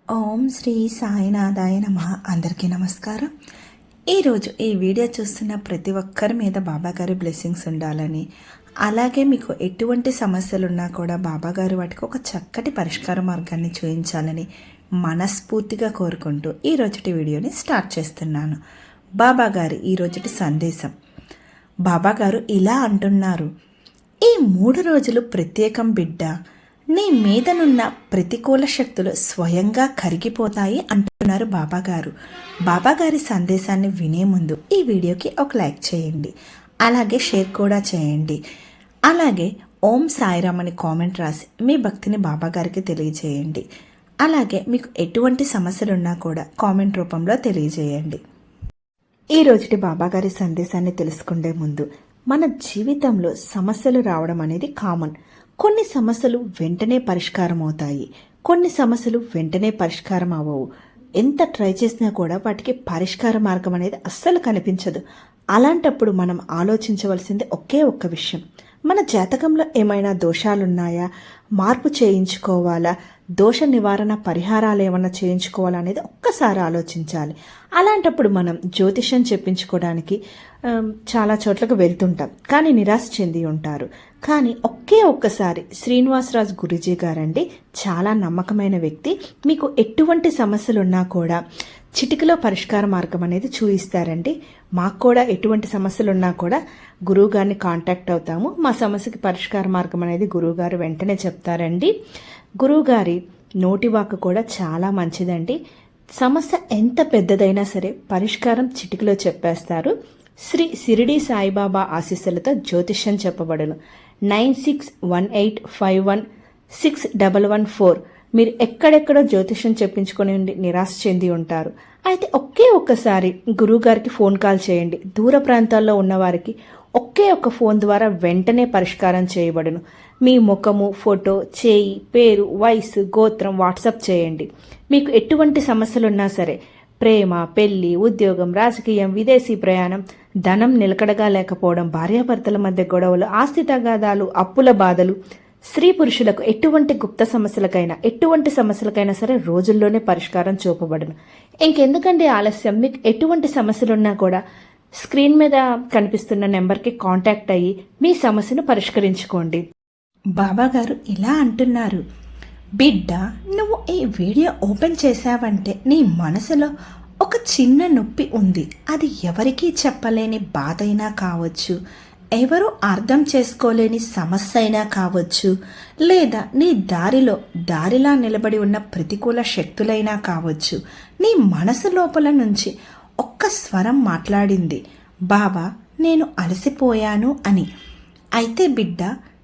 ఓం శ్రీ సాయినాథాయ నమః. అందరికీ నమస్కారం. ఈరోజు ఈ వీడియో చూస్తున్న ప్రతి ఒక్కరి మీద బాబాగారి బ్లెస్సింగ్స్ ఉండాలని, అలాగే మీకు ఎటువంటి సమస్యలున్నా కూడా బాబాగారు వాటికి ఒక చక్కటి పరిష్కార మార్గాన్ని చూపించాలని మనస్ఫూర్తిగా కోరుకుంటూ ఈరోజుటి వీడియోని స్టార్ట్ చేస్తున్నాను. బాబాగారి ఈరోజుటి సందేశం. బాబాగారు ఇలా అంటున్నారు: ఈ 3 రోజులు ప్రత్యేకం బిడ్డ. నీ మీదనున్న ప్రతికూల శక్తులు స్వయంగా కరిగిపోతాయి అంటున్నారు బాబాగారు. బాబాగారి సందేశాన్ని వినే ముందు ఈ వీడియోకి ఒక లైక్ చేయండి, అలాగే షేర్ కూడా చేయండి. అలాగే ఓం సాయిరామ్ అని కామెంట్ రాసి మీ భక్తిని బాబాగారికి తెలియజేయండి. అలాగే మీకు ఎటువంటి సమస్యలున్నా కూడా కామెంట్ రూపంలో తెలియజేయండి. ఈ రోజుటి బాబాగారి సందేశాన్ని తెలుసుకుండే ముందు, మన జీవితంలో సమస్యలు రావడం అనేది కామన్. కొన్ని సమస్యలు వెంటనే పరిష్కారం అవుతాయి, కొన్ని సమస్యలు వెంటనే పరిష్కారం అవ్వవు. ఎంత ట్రై చేసినా కూడా వాటికి పరిష్కార మార్గం అనేది అస్సలు కనిపించదు. అలాంటప్పుడు మనం ఆలోచించవలసింది ఒకే ఒక్క విషయం: మన జాతకంలో ఏమైనా దోషాలున్నాయా, మార్పు చేయించుకోవాలా, దోష నివారణ పరిహారాలు ఏమైనా చేయించుకోవాలా అనేది ఒక్కసారి ఆలోచించాలి. అలాంటప్పుడు మనం జ్యోతిష్యం చెప్పించుకోవడానికి చాలా చోట్లకు వెళ్తుంటాం, కానీ నిరాశ చెంది ఉంటారు. కానీ ఒక్కసారి శ్రీనివాసరాజు గురూజీ గారండి, చాలా నమ్మకమైన వ్యక్తి. మీకు ఎటువంటి సమస్యలున్నా కూడా చిటికలో పరిష్కార మార్గం అనేది చూపిస్తారండి. మాకు కూడా ఎటువంటి సమస్యలున్నా కూడా గురువు గారిని కాంటాక్ట్ అవుతాము. మా సమస్యకి పరిష్కార మార్గం అనేది గురువు గారు వెంటనే చెప్తారండి. గురువు గారి నోటివాకు కూడా చాలా మంచిదండి. సమస్య ఎంత పెద్దదైనా సరే పరిష్కారం చిటికలో చెప్పేస్తారు. శ్రీ షిరిడి సాయిబాబా ఆశీస్సులతో జ్యోతిష్యం చెప్పబడును. 9618516114. మీరు ఎక్కడెక్కడో జ్యోతిష్యం చెప్పించుకొని నిరాశ చెంది ఉంటారు. అయితే ఒక్కసారి గురువుగారికి ఫోన్ కాల్ చేయండి. దూర ప్రాంతాల్లో ఉన్నవారికి ఒక్క ఫోన్ ద్వారా వెంటనే పరిష్కారం చేయబడును. మీ ముఖము, ఫోటో, చేయి, పేరు, వయసు, గోత్రం వాట్సాప్ చేయండి. మీకు ఎటువంటి సమస్యలున్నా సరే, ప్రేమ, పెళ్లి, ఉద్యోగం, రాజకీయం, విదేశీ ప్రయాణం, ధనం నిలకడగా లేకపోవడం, భార్యాభర్తల మధ్య గొడవలు, ఆస్తి తగాదాలు, అప్పుల బాధలు, స్త్రీ పురుషులకు ఎటువంటి గుప్త సమస్యలకైనా సరే రోజుల్లోనే పరిష్కారం చూపబడును. ఇంకెందుకంటే ఆలస్యం? మీకు ఎటువంటి సమస్యలున్నా కూడా స్క్రీన్ మీద కనిపిస్తున్న నెంబర్కి కాంటాక్ట్ అయ్యి మీ సమస్యను పరిష్కరించుకోండి. బాబాగారు ఇలా అంటున్నారు: బిడ్డ, నువ్వు ఈ వీడియో ఓపెన్ చేశావంటే నీ మనసులో ఒక చిన్న నొప్పి ఉంది. అది ఎవరికీ చెప్పలేని బాధ అయినా కావచ్చు, ఎవరు అర్థం చేసుకోలేని సమస్య అయినా కావచ్చు, లేదా నీ దారిలా నిలబడి ఉన్న ప్రతికూల శక్తులైనా కావచ్చు. నీ మనసు లోపల నుంచి ఒక్క స్వరం మాట్లాడింది: బాబా, నేను అలసిపోయాను అని. అయితే బిడ్డ,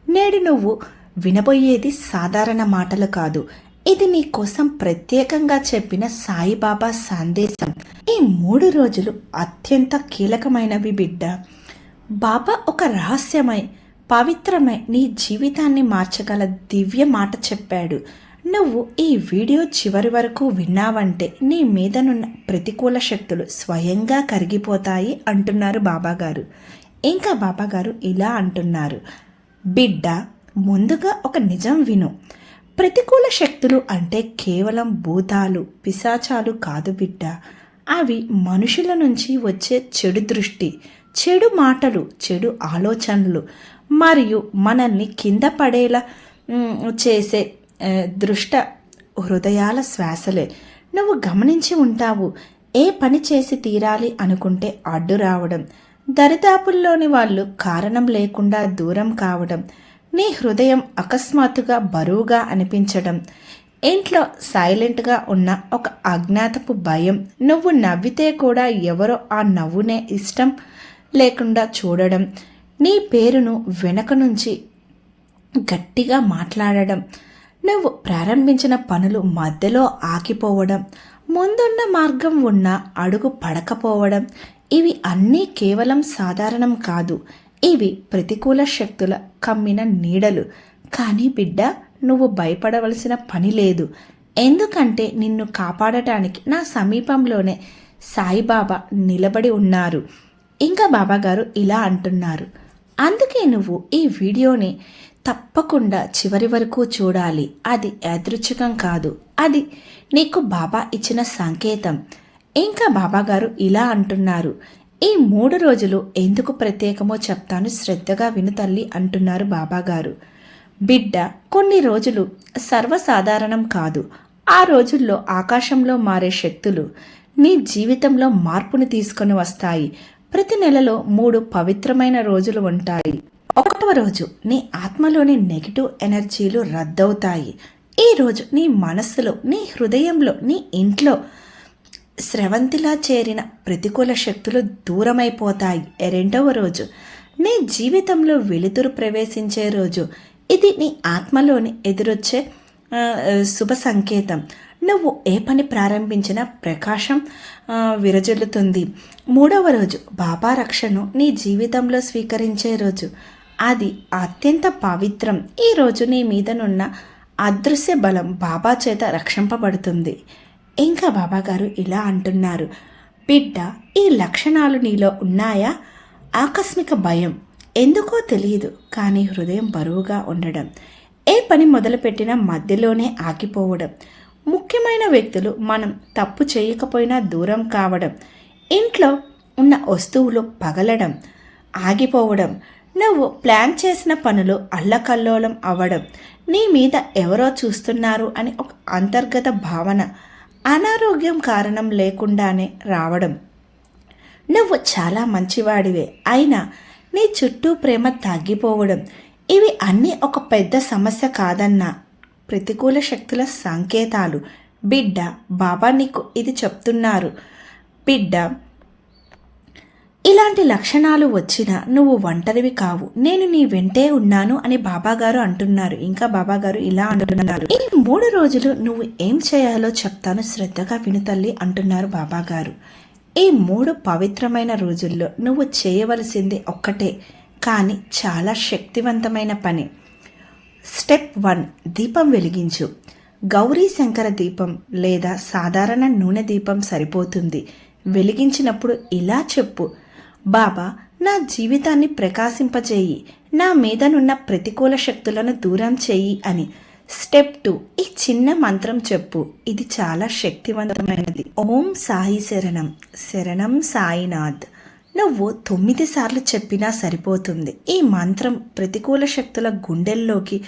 నేడు నువ్వు వినబోయేది సాధారణ మాటలు కాదు. ఇది నీ కోసం ప్రత్యేకంగా చెప్పిన సాయిబాబా సందేశం. ఈ 3 రోజులు అత్యంత కీలకమైనవి బిడ్డ. బాబా ఒక రహస్యమై, పవిత్రమై నీ జీవితాన్ని మార్చగల దివ్య మాట చెప్పాడు. నువ్వు ఈ వీడియో చివరి వరకు విన్నావంటే నీ మీదనున్న ప్రతికూల శక్తులు స్వయంగా కరిగిపోతాయి అంటున్నారు బాబాగారు. ఇంకా బాబాగారు ఇలా అంటున్నారు: బిడ్డ, ముందుగా ఒక నిజం విను. ప్రతికూల శక్తులు అంటే కేవలం భూతాలు, పిశాచాలు కాదు బిడ్డ. అవి మనుషుల నుంచి వచ్చే చెడు దృష్టి, చెడు మాటలు, చెడు ఆలోచనలు, మరియు మనల్ని కింద పడేలా చేసే దృష్ట హృదయాల శ్వాసలే. నువ్వు గమనించి ఉంటావు, ఏ పని చేసి తీరాలి అనుకుంటే అడ్డు రావడం, దరిదాపుల్లోని వాళ్ళు కారణం లేకుండా దూరం కావడం, నీ హృదయం అకస్మాత్తుగా బరువుగా అనిపించడం, ఇంట్లో సైలెంట్గా ఉన్న ఒక అజ్ఞాతపు భయం, నువ్వు నవ్వితే కూడా ఎవరో ఆ నవ్వునే ఇష్టం లేకుండా చూడడం, నీ పేరును వెనక నుంచి గట్టిగా మాట్లాడడం, నువ్వు ప్రారంభించిన పనులు మధ్యలో ఆగిపోవడం, ముందున్న మార్గం ఉన్న అడుగు పడకపోవడం, ఇవి అన్నీ కేవలం సాధారణం కాదు. ఇవి ప్రతికూల శక్తుల కమ్మిన నీడలు. కానీ బిడ్డ, నువ్వు భయపడవలసిన పని లేదు. ఎందుకంటే నిన్ను కాపాడటానికి నా సమీపంలోనే సాయిబాబా నిలబడి ఉన్నారు. ఇంకా బాబాగారు ఇలా అంటున్నారు: అందుకే నువ్వు ఈ వీడియోని తప్పకుండా చివరి వరకు చూడాలి. అది యాదృచ్ఛికం కాదు, అది నీకు బాబా ఇచ్చిన సంకేతం. ఇంకా బాబాగారు ఇలా అంటున్నారు, ఈ 3 రోజులు ఎందుకు ప్రత్యేకమో చెప్తాను, శ్రద్ధగా విను తల్లి అంటున్నారు బాబాగారు. బిడ్డ, కొన్ని రోజులు సర్వసాధారణం కాదు. ఆ రోజుల్లో ఆకాశంలో మారే శక్తులు నీ జీవితంలో మార్పుని తీసుకొని వస్తాయి. ప్రతి నెలలో 3 పవిత్రమైన రోజులు ఉంటాయి. 1వ రోజు నీ ఆత్మలోని నెగిటివ్ ఎనర్జీలు రద్దవుతాయి. ఈ రోజు నీ మనస్సులో, నీ హృదయంలో, నీ ఇంట్లో స్రవంతిలా చేరిన ప్రతికూల శక్తులు దూరమైపోతాయి. 2వ రోజు నీ జీవితంలో వెలుతురు ప్రవేశించే రోజు. ఇది నీ ఆత్మలోని ఎదురొచ్చే శుభ సంకేతం. నువ్వు ఏ పని ప్రారంభించినా ప్రకాశం విరజిల్లుతుంది. 3వ రోజు బాబా రక్షను నీ జీవితంలో స్వీకరించే రోజు. అది అత్యంత పవిత్రం. ఈ రోజు నీ మీదనున్న అదృశ్య బలం బాబా చేత రక్షింపబడుతుంది. ఇంకా బాబాగారు ఇలా అంటున్నారు, బిడ్డ, ఈ లక్షణాలు నీలో ఉన్నాయా? ఆకస్మిక భయం, ఎందుకో తెలియదు కానీ హృదయం బరువుగా ఉండడం, ఏ పని మొదలుపెట్టినా మధ్యలోనే ఆగిపోవడం, ముఖ్యమైన వ్యక్తులు మనం తప్పు చేయకపోయినా దూరం కావడం, ఇంట్లో ఉన్న వస్తువులు పగలడం, ఆగిపోవడం, నువ్వు ప్లాన్ చేసిన పనులు అల్లకల్లోలం అవ్వడం, నీ మీద ఎవరో చూస్తున్నారు అని ఒక అంతర్గత భావన, అనారోగ్యం కారణం లేకుండానే రావడం, నువ్వు చాలా మంచివాడివే అయినా నీ చుట్టూ ప్రేమ తగ్గిపోవడం, ఇవి అన్నీ ఒక పెద్ద సమస్య కాదన్నా ప్రతికూల శక్తుల సంకేతాలు. బిడ్డ, బాబా నీకు ఇది చెప్తున్నారు. బిడ్డ, ఇలాంటి లక్షణాలు వచ్చినా నువ్వు ఒంటరివి కావు, నేను నీ వెంటే ఉన్నాను అని బాబాగారు అంటున్నారు. ఇంకా బాబాగారు ఇలా అంటున్నారు, ఈ 3 రోజులు నువ్వు ఏం చేయాలో చెప్తాను, శ్రద్ధగా విను తల్లి అంటున్నారు బాబాగారు. ఈ 3 పవిత్రమైన రోజుల్లో నువ్వు చేయవలసింది ఒక్కటే, కానీ చాలా శక్తివంతమైన పని. స్టెప్ 1, దీపం వెలిగించు. గౌరీ శంకర దీపం లేదా సాధారణ నూనె దీపం సరిపోతుంది. వెలిగించినప్పుడు ఇలా చెప్పు, బాబా, నా జీవితాన్ని ప్రకాశింపచేయి, నా మీదనున్న ప్రతికూల శక్తులను దూరం చేయి అని. స్టెప్ 2, ఈ చిన్న మంత్రం చెప్పు. ఇది చాలా శక్తివంతమైనది. ఓం సాయి శరణం, శరణం సాయినాథ్. నువ్వు 9 సార్లు చెప్పినా సరిపోతుంది. ఈ మంత్రం ప్రతికూల శక్తుల గుండెల్లోకి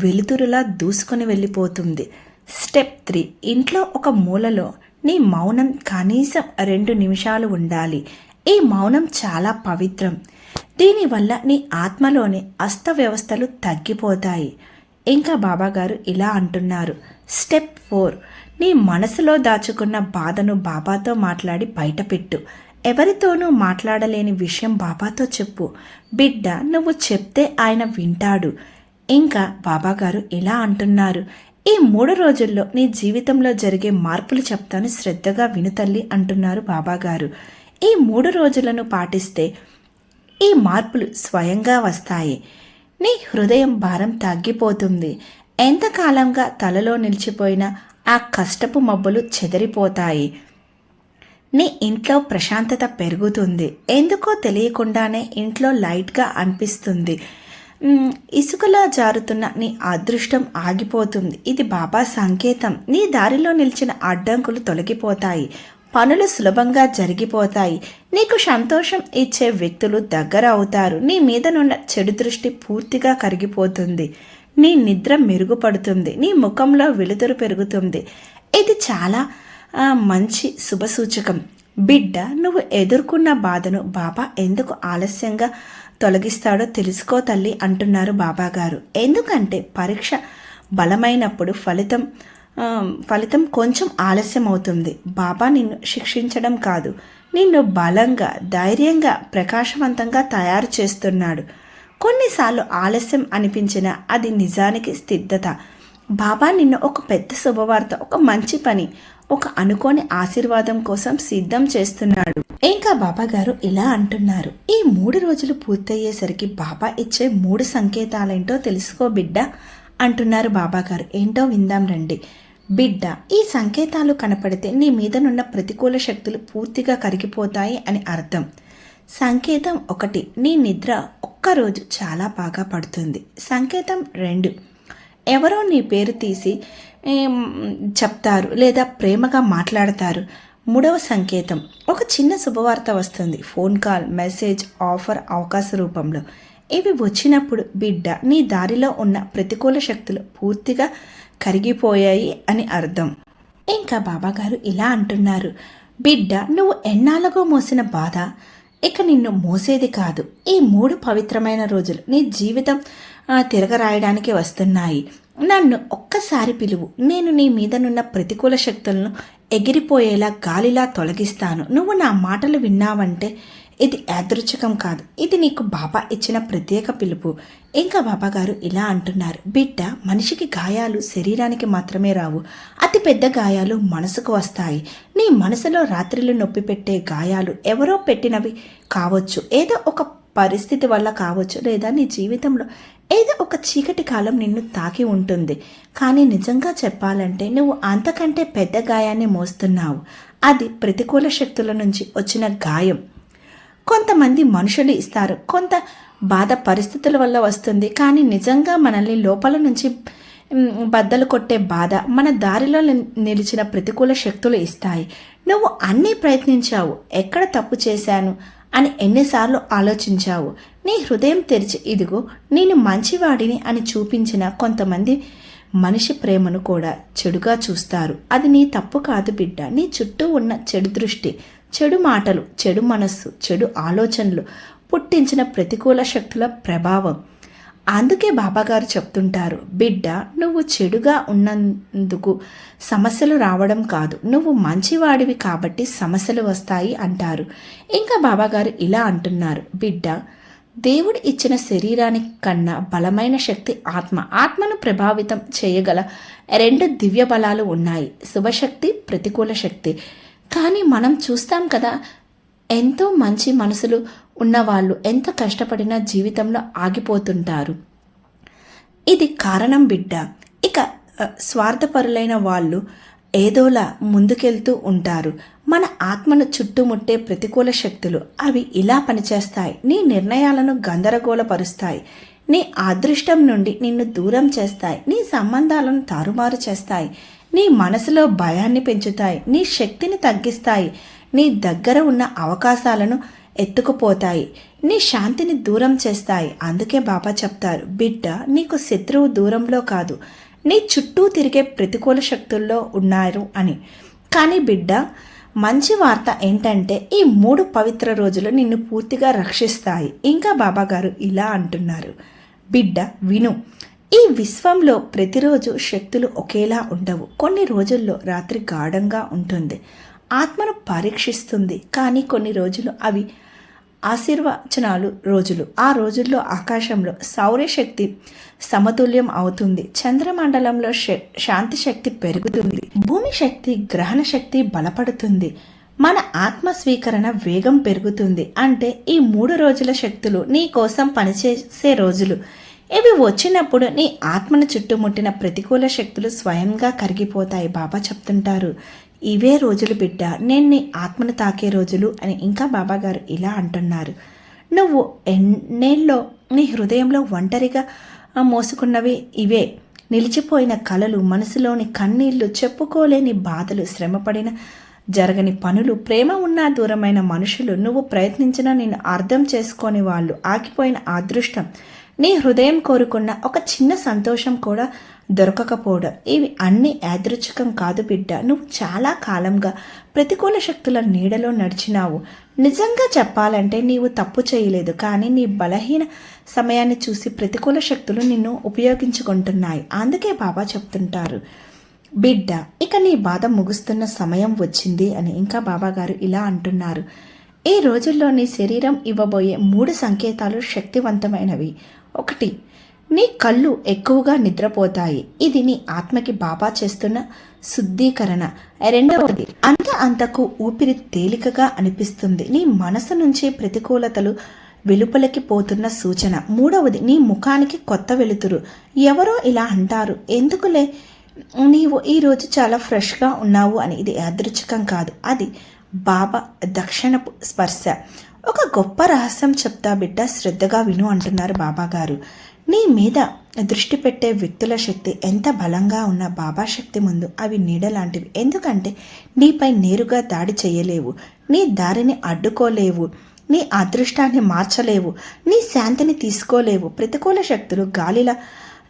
వెలుతురులా దూసుకొని వెళ్ళిపోతుంది. స్టెప్ 3, ఇంట్లో ఒక మూలలో నీ మౌనం కనీసం 2 నిమిషాలు ఉండాలి. ఈ మౌనం చాలా పవిత్రం. దీనివల్ల నీ ఆత్మలోని అస్తవ్యవస్థలు తగ్గిపోతాయి. ఇంకా బాబాగారు ఇలా అంటున్నారు, స్టెప్ 4, నీ మనసులో దాచుకున్న బాధను బాబాతో మాట్లాడి బయటపెట్టు. ఎవరితోనూ మాట్లాడలేని విషయం బాబాతో చెప్పు. బిడ్డ, నువ్వు చెప్తే ఆయన వింటాడు. ఇంకా బాబాగారు ఇలా అంటున్నారు, ఈ 3 రోజుల్లో నీ జీవితంలో జరిగే మార్పులు చెప్తాను, శ్రద్ధగా విను తల్లి అంటున్నారు బాబాగారు. ఈ 3 రోజులను పాటిస్తే ఈ మార్పులు స్వయంగా వస్తాయి. నీ హృదయం భారం తగ్గిపోతుంది. ఎంతకాలంగా తలలో నిలిచిపోయిన ఆ కష్టపు మబ్బులు చెదిరిపోతాయి. నీ ఇంట్లో ప్రశాంతత పెరుగుతుంది. ఎందుకో తెలియకుండానే ఇంట్లో లైట్గా అనిపిస్తుంది. ఇసుకలా జారుతున్న నీ అదృష్టం ఆగిపోతుంది. ఇది బాబా సంకేతం. నీ దారిలో నిలిచిన అడ్డంకులు తొలగిపోతాయి. పనులు సులభంగా జరిగిపోతాయి. నీకు సంతోషం ఇచ్చే వ్యక్తులు దగ్గర అవుతారు. నీ మీదనున్న చెడు దృష్టి పూర్తిగా కరిగిపోతుంది. నీ నిద్ర మెరుగుపడుతుంది. నీ ముఖంలో వెలుతురు పెరుగుతుంది. ఇది చాలా మంచి శుభసూచకం. బిడ్డ, నువ్వు ఎదుర్కొన్న బాధను బాబా ఎందుకు ఆలస్యంగా తొలగిస్తాడో తెలుసుకో తల్లి అంటున్నారు బాబాగారు. ఎందుకంటే పరీక్ష బలమైనప్పుడు ఫలితం కొంచెం ఆలస్యం అవుతుంది. బాబా నిన్ను శిక్షించడం కాదు, నిన్ను బలంగా, ధైర్యంగా, ప్రకాశవంతంగా తయారు చేస్తున్నాడు. కొన్నిసార్లు ఆలస్యం అనిపించినా అది నిజానికి సిద్ధత. బాబా నిన్ను ఒక పెద్ద శుభవార్త, ఒక మంచి పని, ఒక అనుకోని ఆశీర్వాదం కోసం సిద్ధం చేస్తున్నాడు. ఇంకా బాబాగారు ఇలా అంటున్నారు, ఈ 3 రోజులు పూర్తయ్యేసరికి బాబా ఇచ్చే 3 సంకేతాలేంటో తెలుసుకో బిడ్డ అంటున్నారు బాబాగారు. ఏంటో విందాం రండి. బిడ్డ, ఈ సంకేతాలు కనపడితే నీ మీదనున్న ప్రతికూల శక్తులు పూర్తిగా కరిగిపోతాయి అని అర్థం. సంకేతం 1, నీ నిద్ర ఒక్కరోజు చాలా బాగా పడుతుంది. సంకేతం 2, ఎవరో నీ పేరు తీసి ఏం, చెప్తారు లేదా ప్రేమగా మాట్లాడతారు. 3వ సంకేతం, ఒక చిన్న శుభవార్త వస్తుంది. ఫోన్ కాల్, మెసేజ్, ఆఫర్, అవకాశ రూపంలో. ఇవి వచ్చినప్పుడు బిడ్డ, నీ దారిలో ఉన్న ప్రతికూల శక్తులు పూర్తిగా కరిగిపోయాయి అని అర్థం. ఇంకా బాబాగారు ఇలా అంటున్నారు, బిడ్డ, నువ్వు ఎన్నాళ్ళగో మోసిన బాధ ఇక నిన్ను మోసేది కాదు. ఈ 3 పవిత్రమైన రోజులు నీ జీవితం తిరగరాయడానికి వస్తున్నాయి. నన్ను ఒక్కసారి పిలువు, నేను నీ మీదనున్న ప్రతికూల శక్తులను ఎగిరిపోయేలా గాలిలా తొలగిస్తాను. నువ్వు నా మాటలు విన్నావంటే ఇది యాదృచ్ఛికం కాదు, ఇది నీకు బాబా ఇచ్చిన ప్రత్యేక పిలుపు. ఇంకా బాబాగారు ఇలా అంటున్నారు, బిడ్డ, మనిషికి గాయాలు శరీరానికి మాత్రమే రావు, అతి పెద్ద గాయాలు మనసుకు వస్తాయి. నీ మనసులో రాత్రిళ్ళు నొప్పి పెట్టే గాయాలు ఎవరో పెట్టినవి కావచ్చు, ఏదో ఒక పరిస్థితి వల్ల కావచ్చు, లేదా నీ జీవితంలో ఏదో ఒక చీకటి కాలం నిన్ను తాకి ఉంటుంది. కానీ నిజంగా చెప్పాలంటే నువ్వు అంతకంటే పెద్ద గాయాన్ని మోస్తున్నావు. అది ప్రతికూల శక్తుల నుంచి వచ్చిన గాయం. కొంతమంది మనుషులు ఇస్తారు, కొంత బాధ పరిస్థితుల వల్ల వస్తుంది. కానీ నిజంగా మనల్ని లోపల నుంచి బద్దలు కొట్టే బాధ మన దారిలో నిలిచిన ప్రతికూల శక్తులు ఇస్తాయి. నువ్వు అన్నీ ప్రయత్నించావు, ఎక్కడ తప్పు చేశాను అని ఎన్నిసార్లు ఆలోచించావు. నీ హృదయం తెరిచి ఇదిగో నేను మంచివాడిని అని చూపించిన కొంతమంది మనిషి ప్రేమను కూడా చెడుగా చూస్తారు. అది నీ తప్పు కాదు బిడ్డ, నీ చుట్టూ ఉన్న చెడు దృష్టి, చెడు మాటలు, చెడు మనస్సు, చెడు ఆలోచనలు పుట్టించిన ప్రతికూల శక్తుల ప్రభావం. అందుకే బాబాగారు చెప్తుంటారు, బిడ్డ, నువ్వు చెడుగా ఉన్నందుకు సమస్యలు రావడం కాదు, నువ్వు మంచివాడివి కాబట్టి సమస్యలు వస్తాయి అంటారు. ఇంకా బాబాగారు ఇలా అంటున్నారు, బిడ్డ, దేవుడు ఇచ్చిన శరీరానికి కన్నా బలమైన శక్తి ఆత్మ. ఆత్మను ప్రభావితం చేయగల 2 దివ్య బలాలు ఉన్నాయి, శుభశక్తి, ప్రతికూల శక్తి. కానీ మనం చూస్తాం కదా, ఎంతో మంచి మనసులు ఉన్నవాళ్ళు ఎంత కష్టపడినా జీవితంలో ఆగిపోతుంటారు. ఇది కారణం బిడ్డ. ఇక స్వార్థపరులైన వాళ్ళు ఏదోలా ముందుకెళ్తూ ఉంటారు. మన ఆత్మను చుట్టుముట్టే ప్రతికూల శక్తులు అవి ఇలా పనిచేస్తాయి. నీ నిర్ణయాలను గందరగోళపరుస్తాయి, నీ అదృష్టం నుండి నిన్ను దూరం చేస్తాయి, నీ సంబంధాలను తారుమారు చేస్తాయి, నీ మనసులో భయాన్ని పెంచుతాయి, నీ శక్తిని తగ్గిస్తాయి, నీ దగ్గర ఉన్న అవకాశాలను ఎత్తుకుపోతాయి, నీ శాంతిని దూరం చేస్తాయి. అందుకే బాబా చెప్తారు, బిడ్డ, నీకు శత్రువు దూరంలో కాదు, నీ చుట్టూ తిరిగే ప్రతికూల శక్తుల్లో ఉన్నారు అని. కానీ బిడ్డ, మంచి వార్త ఏంటంటే ఈ 3 పవిత్ర రోజులు నిన్ను పూర్తిగా రక్షిస్తాయి. ఇంకా బాబాగారు ఇలా అంటున్నారు, బిడ్డ, విను, ఈ విశ్వంలో ప్రతిరోజు శక్తులు ఒకేలా ఉండవు. కొన్ని రోజుల్లో రాత్రి గాఢంగా ఉంటుంది, ఆత్మను పరీక్షిస్తుంది. కానీ కొన్ని రోజులు అవి ఆశీర్వచనాలు రోజులు. ఆ రోజుల్లో ఆకాశంలో సౌరశక్తి సమతుల్యం అవుతుంది, చంద్రమండలంలో శాంతి శక్తి పెరుగుతుంది, భూమి శక్తి, గ్రహణ శక్తి బలపడుతుంది, మన ఆత్మ స్వీకరణ వేగం పెరుగుతుంది. అంటే ఈ 3 రోజుల శక్తులు నీ కోసం పనిచేసే రోజులు. ఇవి వచ్చినప్పుడు నీ ఆత్మను చుట్టుముట్టిన ప్రతికూల శక్తులు స్వయంగా కరిగిపోతాయి. బాబా చెప్తుంటారు, ఇవే రోజులు బిడ్డ, నేను నీ ఆత్మను తాకే రోజులు అని. ఇంకా బాబాగారు ఇలా అంటున్నారు, నువ్వు ఎన్నేళ్ళలో నీ హృదయంలో ఒంటరిగా మోసుకున్నవి ఇవే. నిలిచిపోయిన కలలు, మనసులోని కన్నీళ్లు, చెప్పుకోలేని బాధలు, శ్రమపడిన జరగని పనులు, ప్రేమ ఉన్నా దూరమైన మనుషులు, నువ్వు ప్రయత్నించినా నిన్ను అర్థం చేసుకోని వాళ్ళు, ఆగిపోయిన అదృష్టం, నీ హృదయం కోరుకున్న ఒక చిన్న సంతోషం కూడా దొరకకపోవడం, ఇవి అన్నీ యాదృచ్ఛికం కాదు బిడ్డ. నువ్వు చాలా కాలంగా ప్రతికూల శక్తుల నీడలో నడిచినావు. నిజంగా చెప్పాలంటే నీవు తప్పు చేయలేదు, కానీ నీ బలహీన సమయాన్ని చూసి ప్రతికూల శక్తులు నిన్ను ఉపయోగించుకుంటున్నాయి. అందుకే బాబా చెప్తుంటారు, బిడ్డ, ఇక నీ బాధ ముగుస్తున్న సమయం వచ్చింది అని. ఇంకా బాబాగారు ఇలా అంటున్నారు, ఈ రోజుల్లో నీ శరీరం ఇవ్వబోయే 3 సంకేతాలు శక్తివంతమైనవి. 1, నీ కళ్ళు ఎక్కువగా నిద్రపోతాయి, ఇది నీ ఆత్మకి బాబా చేస్తున్న శుద్ధీకరణ. 2వది, అంతకు ఊపిరి తేలికగా అనిపిస్తుంది, నీ మనసు నుంచి ప్రతికూలతలు వెలుపలికి పోతున్న సూచన. 3వది, నీ ముఖానికి కొత్త వెలుతురు. ఎవరో ఇలా అంటారు, ఎందుకులే నీవు ఈరోజు చాలా ఫ్రెష్గా ఉన్నావు అని. ఇది యాదృచ్ఛికం కాదు, అది బాబా దక్షిణపు స్పర్శ. ఒక గొప్ప రహస్యం చెప్తా బిడ్డ, శ్రద్ధగా విను అంటున్నారు బాబాగారు. నీ మీద దృష్టి పెట్టే వ్యక్తుల శక్తి ఎంత బలంగా ఉన్న బాబా శక్తి ముందు అవి నీడలాంటివి. ఎందుకంటే నీపై నేరుగా దాడి చేయలేవు, నీ దారిని అడ్డుకోలేవు, నీ అదృష్టాన్ని మార్చలేవు, నీ శాంతిని తీసుకోలేవు. ప్రతికూల శక్తులు గాలిలా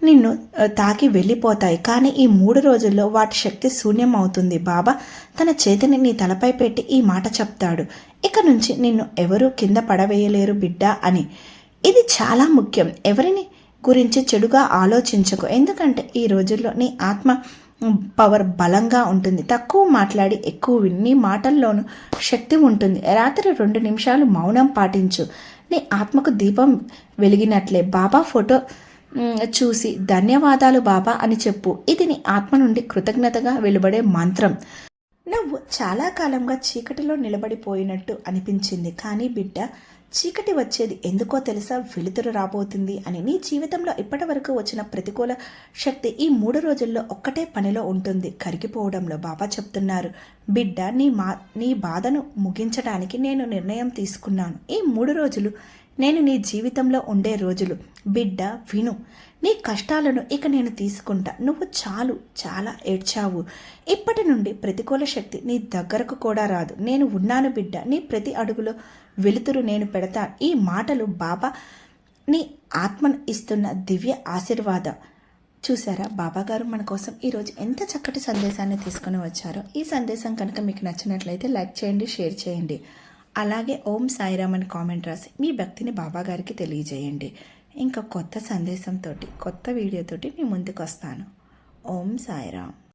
నిన్ను తాకి వెళ్ళిపోతాయి, కానీ ఈ 3 రోజుల్లో వాటి శక్తి శూన్యం అవుతుంది. బాబా తన చేతిని నీ తలపై పెట్టి ఈ మాట చెప్తాడు, ఇక నుంచి నిన్ను ఎవరూ కింద పడవేయలేరు బిడ్డ అని. ఇది చాలా ముఖ్యం. ఎవరిని గురించి చెడుగా ఆలోచించకు, ఎందుకంటే ఈ రోజుల్లో నీ ఆత్మ పవర్ బలంగా ఉంటుంది. తక్కువ మాట్లాడి ఎక్కువ విని, నీ మాటల్లోనూ శక్తి ఉంటుంది. రాత్రి 2 నిమిషాలు మౌనం పాటించు, నీ ఆత్మకు దీపం వెలిగినట్లే. బాబా ఫోటో చూసి ధన్యవాదాలు బాబా అని చెప్పు. ఇది నీ ఆత్మ నుండి కృతజ్ఞతగా వెలువడే మంత్రం. నువ్వు చాలా కాలంగా చీకటిలో నిలబడిపోయినట్టు అనిపించింది, కానీ బిడ్డ, చీకటి వచ్చేది ఎందుకో తెలుసా? వెలుతురు రాబోతుంది అని. నీ జీవితంలో ఇప్పటి వరకు వచ్చిన ప్రతికూల శక్తి ఈ 3 రోజుల్లో ఒక్కటే పనిలో ఉంటుంది, కరిగిపోవడంలో. బాబా చెప్తున్నారు, బిడ్డ, నీ బాధను ముగించడానికి నేను నిర్ణయం తీసుకున్నాను. ఈ 3 రోజులు నేను నీ జీవితంలో ఉండే రోజులు. బిడ్డ విను, నీ కష్టాలను ఇక నేను తీసుకుంటా. నువ్వు చాలా ఏడ్చావు. ఇప్పటి నుండి ప్రతికూల శక్తి నీ దగ్గరకు కూడా రాదు. నేను ఉన్నాను బిడ్డ, నీ ప్రతి అడుగులో వెలుతురు నేను పెడతా. ఈ మాటలు బాబా నీ ఆత్మను ఇస్తున్న దివ్య ఆశీర్వాదం. చూసారా బాబాగారు మన కోసం ఈరోజు ఎంత చక్కటి సందేశాన్ని తీసుకుని వచ్చారో. ఈ సందేశం కనుక మీకు నచ్చినట్లయితే లైక్ చేయండి, షేర్ చేయండి. అలాగే ఓం సాయిరామ్ అని కామెంట్ రాసి మీ భక్తిని బాబాగారికి తెలియజేయండి. ఇంకా కొత్త సందేశంతో, కొత్త వీడియోతోటి మీ ముందుకు వస్తాను. ఓం సాయిరామ్.